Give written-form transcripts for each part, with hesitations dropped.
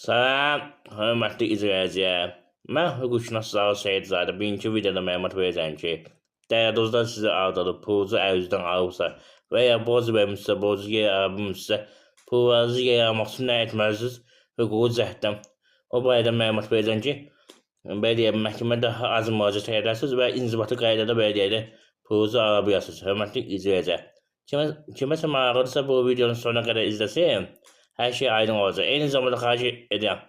Salam, hörmətli izləyicilər. Mən hüquqşünaslar Seyidzadə. Bugünkü videoda məlumat verəcəm ki, dəyərli dostlar sizi aldadıb pulunuzu əlinizdən alıbsa və ya borc vermişsə, borcu geri ala bilmişsə, pullarınızı geri almaq üçün nə etməlisiniz? Hüquqi cəhddən. O barədə məlumat verəcəm ki, belə məhkəmədə az müraciət edəsiniz və inzibati qaydada belə pulunuzu ala bilərsiniz. Hörmətli izləyicilər. Kiməsə maraqlıdırsa bu videonun sonuna qədər izləsin. Hər şey aydın olacaq. Eyni zamanda xahiş edirəm.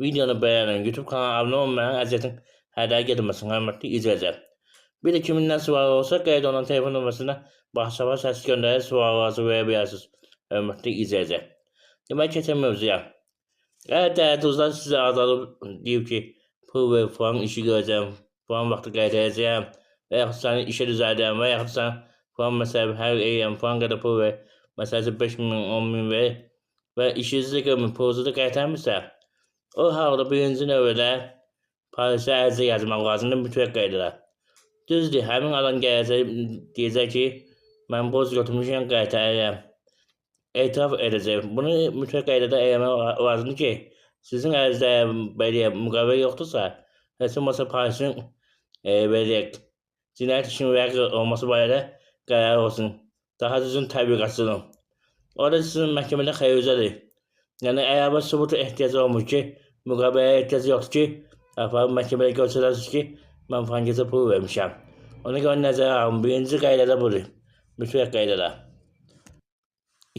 Videonu beğenin. YouTube kanalına abunə olmayan əziyyətin hədər gedilməsin. Hörmətli izləyicilər. Bir də kiminlə sual olsa qeyd olunan telefon nömrəsinə WhatsApp-a səs göndərib suallarınızı verə bilərsiniz. Hörmətli izləyicilər. Demək keçək mövzuya. Əgər dəyərli dostlar sizə azalıb deyib ki, pul ver, falan işi görəcəm, falan vaxtı qaytaracağam və yaxud səni işə düzəldəm və yaxud sən falan məsələ hər eyyəm, falan qədər pul ver, məsələsi 5.000, 10.000 ver və işinizi görmür, pulunuzu da qaytarmırsa, o halda birinci növbədə polisə ərizə yazmaq lazımdır mütləq qaydada. Düzdür, həmin adam gələcək, deyəcək ki, mən borc götürmüşəm, qaytaracağam. Etiraf edəcək. Bunu mütləq qaydada eləmək lazımdır ki, sizin ərizdə belə müqavilə yoxdursa, heç olmasa polisin belə cinayət işinin vəqə olması barədə qərar olsun. Daha düzgün təbliğatçılıq. Orada sizin məhkəmədə xeyircədir. Yəni, əlavə sübuta ehtiyacı olmur ki, müqaviləyə ehtiyacı yoxdur ki, aparıb məhkəmədə göstərəsiniz ki, mən falan gecə pul vermişəm. Ona görə nəzərə alın. Birinci qaydada budur. Mütləq qaydada.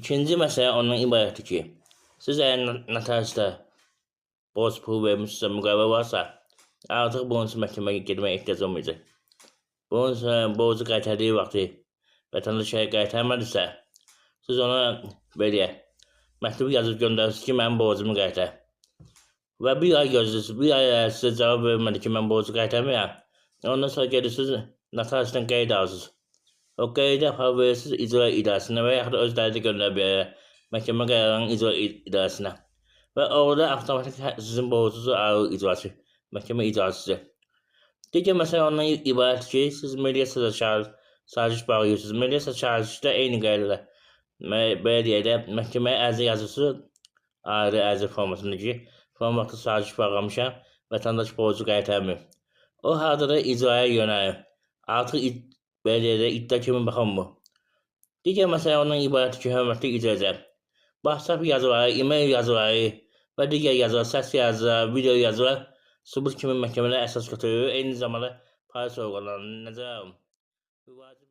İkinci məsələ ondan ibarətdir ki, siz əgər notariusda borc pul vermişsə, müqavilə varsa, artıq bunun üçün məhkəməyə getməyə ehtiyac olmayacaq. Bunun üçün borcu qaytardığı vaxtı vətəndaş qaytarmadısa, siz ona belə məktub yazıb göndərirsiniz ki, mənim borcumu qaytar. Və bir ay gözləyirsiniz. Bir ay sizə cavab vermədi ki, mən borcu qaytarmayam. Ondan sonra gedirsiniz, notariusdan qeyd alırsınız. O qeydi aparıb verirsiniz icra idarəsinə və yaxud da özləri də göndərə bilər məhkəmə qərarının icra idarəsinə. Və orada avtomatik sizin borcunuzu alır icraçı, məhkəmə icraçısı. Digər məsələ ondan ibarətdir ki, siz mediasiyada saziş bağlayırsınız. Mediasiya sazişdə eyni qaydada. Belə deyək də, məhkəməyə ərizə yazırsınız, ayrı ərizə formasında ki, falan vaxtı saziş bağlamışam, vətəndaş borcu qaytarmır. O halda da icraya yönəlir. Artıq belə deyək də, iddia kimi baxılmır. Digər məsələ ondan ibarətdir ki, hörmətli izləyicilər, WhatsApp yazıları, e-mail yazıları və digər yazılar, səs yazıları, video yazılar sübut kimi məhkəmədə əsas götürülür. Eyni zamanda polis orqanlarının nəzərə alın.